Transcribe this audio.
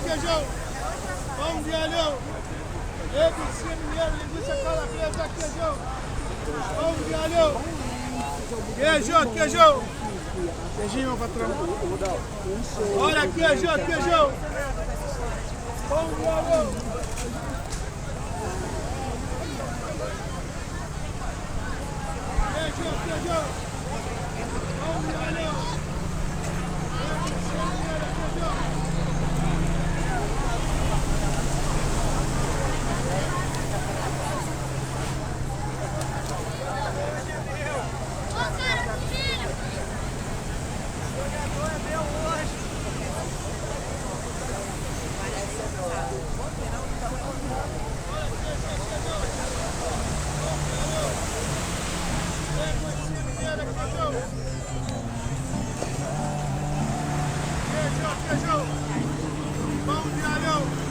queijão. Pão de alho. ABC, mineiro, linguiça calabresa, queijão. Pão de alho. Queijo. Queijinho, meu patrão. Olha, queijo. Pão de alho. Queijo. Pão de alho. Queijo. Pão de alho.